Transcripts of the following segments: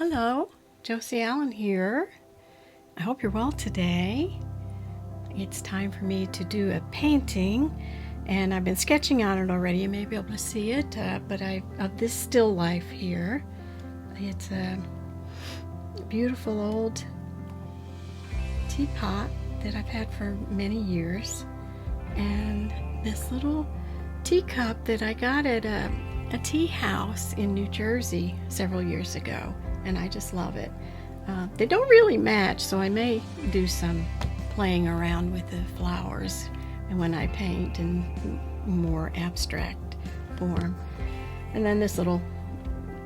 Hello, Josee Allen here. I hope you're well today. It's time for me to do a painting, and I've been sketching on it already. You may be able to see it, but of this still life here. It's a beautiful old teapot that I've had for many years, and this little teacup that I got at a tea house in New Jersey several years ago, and I just love it. They don't really match, so I may do some playing around with the flowers and when I paint in more abstract form. And then this little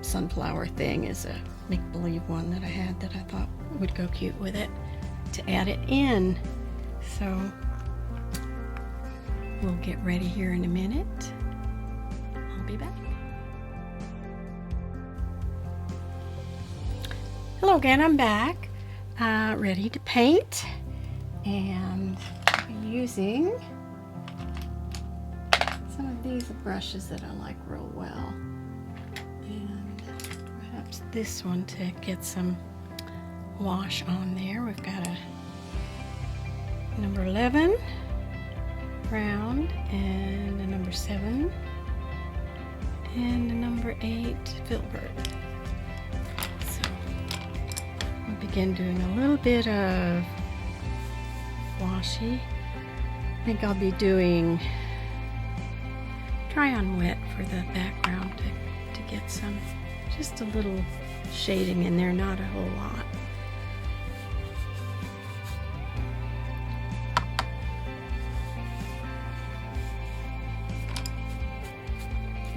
sunflower thing is a make-believe one that I had that I thought would go cute with it to add it in. So we'll get ready here in a minute. I'll be back. Hello again, I'm back, ready to paint, and I'm using some of these brushes that I like real well, and perhaps this one to get some wash on there. We've got a number 11 round, and a number 7, and a number 8 filbert. Begin doing a little bit of washy. I think I'll be doing dry on wet for the background to get some, just a little shading in there, not a whole lot.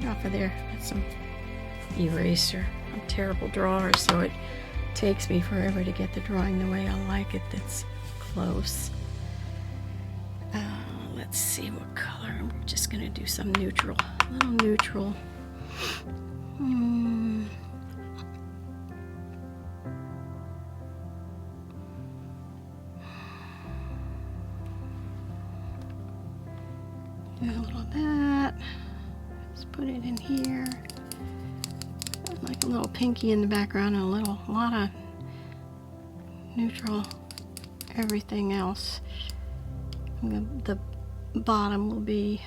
Get off of there with some eraser. I'm a terrible drawer, so it takes me forever to get the drawing the way I like it that's close. Let's see what color. I'm just going to do some neutral, a little neutral. Do a little of that. Just put it in here. Like a little pinky in the background and a lot of neutral everything else. The bottom will be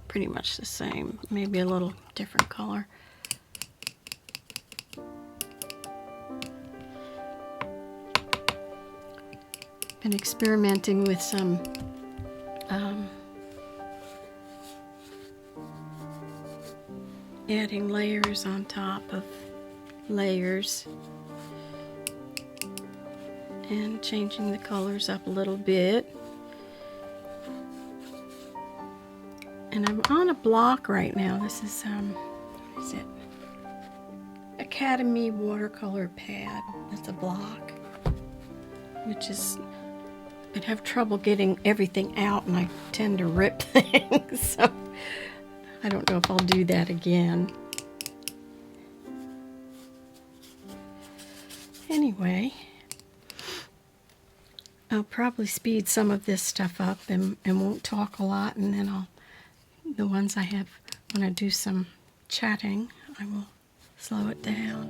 pretty much the same, maybe a little different color. Been experimenting with some adding layers on top of layers and changing the colors up a little bit. And I'm on a block right now. This is what is it? Academy watercolor pad. That's a block, which is, I'd have trouble getting everything out, and I tend to rip things. So I don't know if I'll do that again. Anyway, I'll probably speed some of this stuff up and won't talk a lot, and then the ones I have, when I do some chatting, I will slow it down.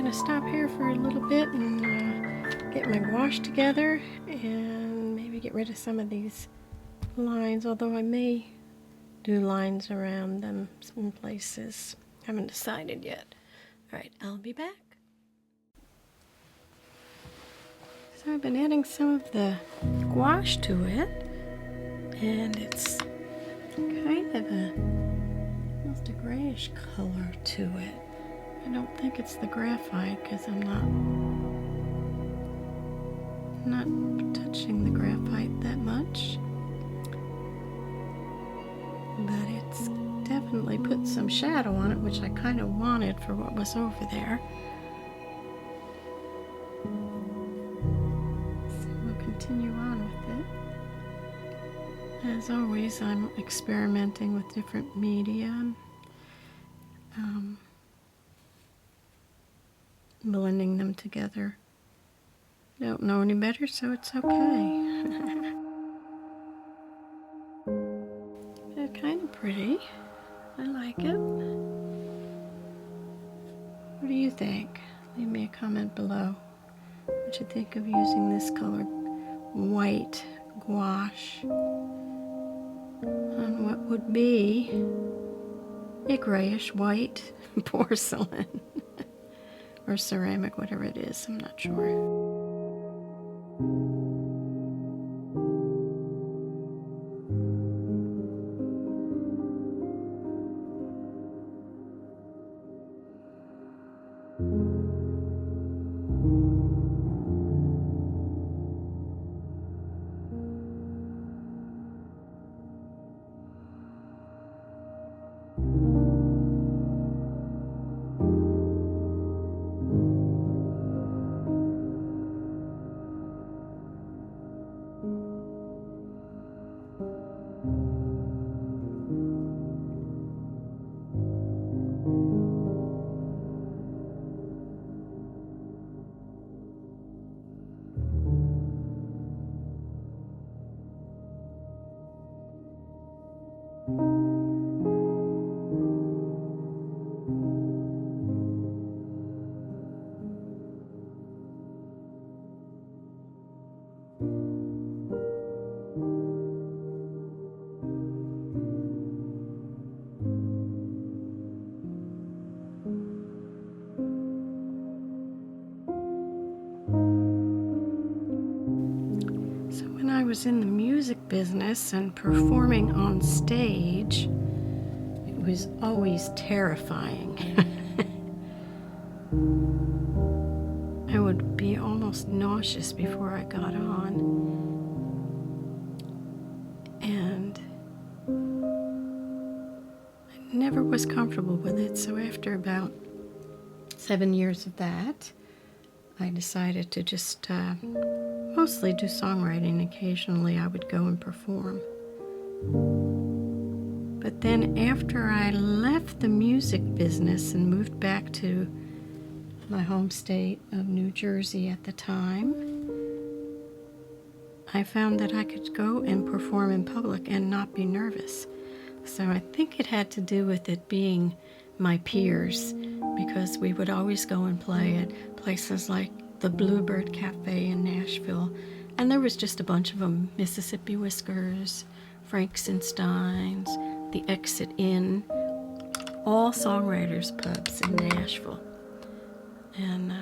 gonna stop here for a little bit and get my gouache together and maybe get rid of some of these lines, although I may do lines around them in places. Haven't decided yet. Alright, I'll be back. So I've been adding some of the gouache to it, and it's kind of almost a grayish color to it. I don't think it's the graphite because I'm not touching the graphite that much, but it's definitely put some shadow on it, which I kind of wanted for what was over there. So we'll continue on with it. As always, I'm experimenting with different media, blending them together. Don't know any better, so it's okay. They're kind of pretty. I like it. What do you think? Leave me a comment below what you think of using this color white gouache on what would be a grayish white porcelain or ceramic, whatever it is, I'm not sure. I was in the music business and performing on stage, it was always terrifying. I would be almost nauseous before I got on, and I never was comfortable with it. So after about 7 years of that, I decided to just mostly do songwriting. Occasionally I would go and perform. But then after I left the music business and moved back to my home state of New Jersey at the time, I found that I could go and perform in public and not be nervous. So I think it had to do with it being my peers, because we would always go and play at places like the Bluebird Cafe in Nashville, and there was just a bunch of them: Mississippi Whiskers, Frankenstein's, the Exit Inn, all songwriters pubs in Nashville. And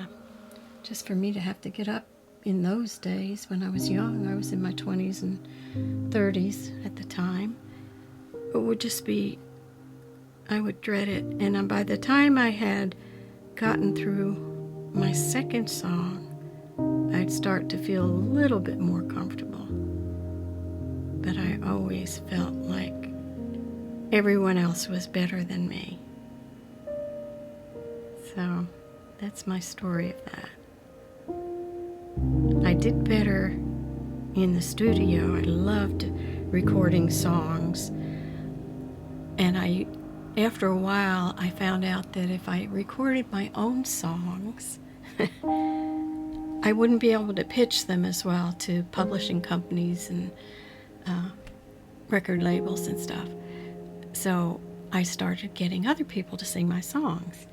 just for me to have to get up in those days when I was young, I was in my 20s and 30s at the time, it would just be, I would dread it. And by the time I had gotten through my second song, I'd start to feel a little bit more comfortable. But I always felt like everyone else was better than me. So that's my story of that. I did better in the studio. I loved recording songs. And after a while, I found out that if I recorded my own songs, I wouldn't be able to pitch them as well to publishing companies and record labels and stuff. So I started getting other people to sing my songs.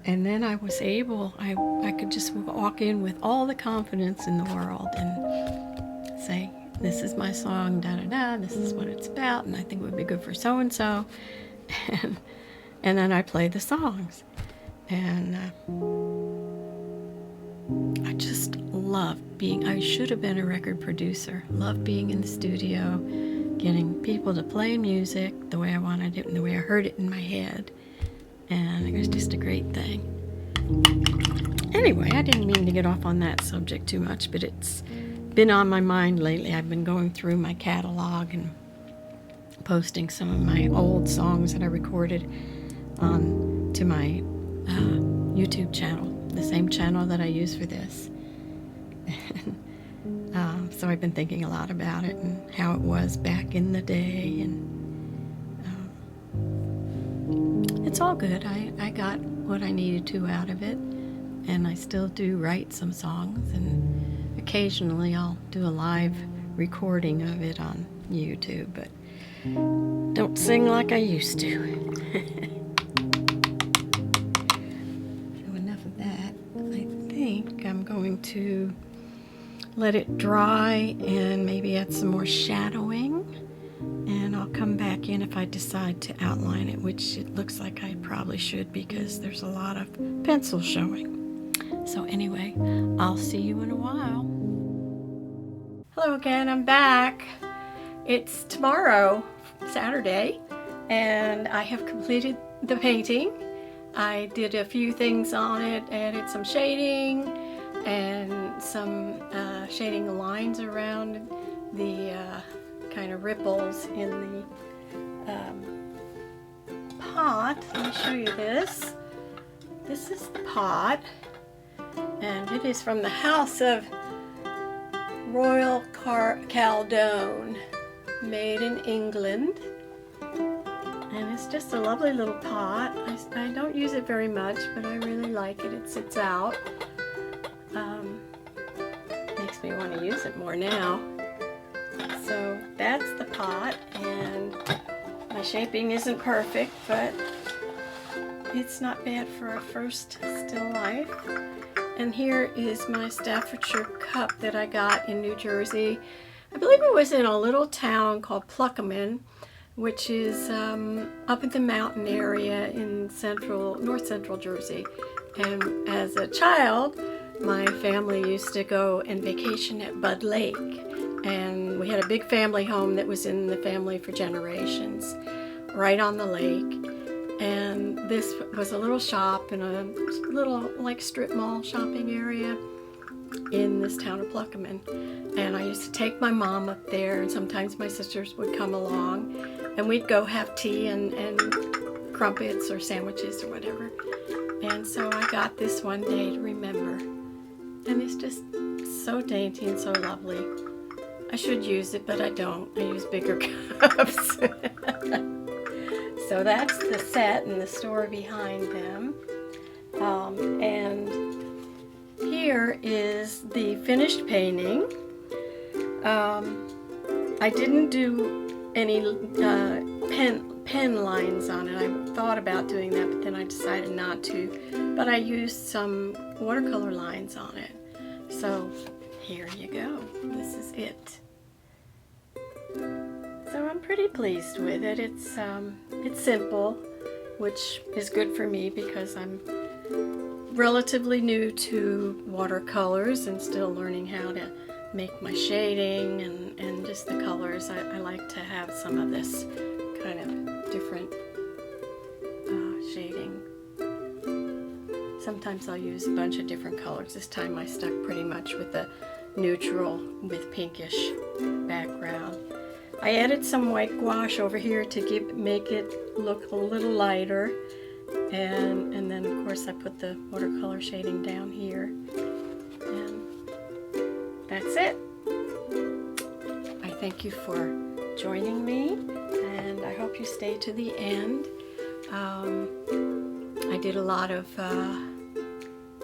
And then I was able, I could just walk in with all the confidence in the world and say, this is my song, da-da-da, this is what it's about, and I think it would be good for so-and-so. And then I play the songs. And I just love being, I should have been a record producer. Love being in the studio, getting people to play music the way I wanted it and the way I heard it in my head. And it was just a great thing. Anyway, I didn't mean to get off on that subject too much, but it's been on my mind lately. I've been going through my catalog and posting some of my old songs that I recorded on to my YouTube channel, the same channel that I use for this. So I've been thinking a lot about it and how it was back in the day, and it's all good. I got what I needed to out of it, and I still do write some songs, and occasionally I'll do a live recording of it on YouTube, but don't sing like I used to. So enough of that. I think I'm going to let it dry and maybe add some more shadowing, and I'll come back in if I decide to outline it, which it looks like I probably should because there's a lot of pencil showing. So anyway, I'll see you in a while. Hello again, I'm back. It's tomorrow, Saturday, and I have completed the painting. I did a few things on it, added some shading and some shading lines around the kind of ripples in the pot. Let me show you this. This is the pot, and it is from the house of Royal Caldone, made in England. And it's just a lovely little pot. I don't use it very much, but I really like it. It sits out. Makes me want to use it more now. So that's the pot, and my shaping isn't perfect, but it's not bad for a first still life. And here is my Staffordshire cup that I got in New Jersey. I believe it was in a little town called Pluckerman, which is up in the mountain area in north central Jersey. And as a child, my family used to go and vacation at Bud Lake. And we had a big family home that was in the family for generations, right on the lake. And this was a little shop in a little like strip mall shopping area in this town of Pluckerman. And I used to take my mom up there, and sometimes my sisters would come along, and we'd go have tea and crumpets or sandwiches or whatever. And so I got this one day to remember. And it's just so dainty and so lovely. I should use it, but I don't. I use bigger cups. So that's the set and the story behind them. And here is the finished painting. I didn't do any pen lines on it. I thought about doing that, but then I decided not to. But I used some watercolor lines on it. So here you go. This is it. So I'm pretty pleased with it. It's simple, which is good for me because I'm relatively new to watercolors and still learning how to make my shading and just the colors. I like to have some of this kind of different shading. Sometimes I'll use a bunch of different colors. This time I stuck pretty much with the neutral with pinkish background. I added some white gouache over here to make it look a little lighter, and then of course I put the watercolor shading down here, and that's it. I thank you for joining me, and I hope you stay to the end. I did a lot of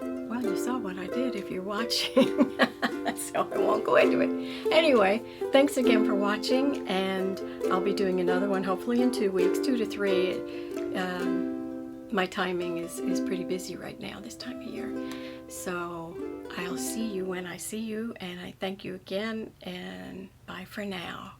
well, you saw what I did if you're watching. So I won't go into it. Anyway, thanks again for watching, and I'll be doing another one hopefully in 2 weeks, 2 to 3. my timing is pretty busy right now this time of year. So I'll see you when I see you, and I thank you again, and bye for now.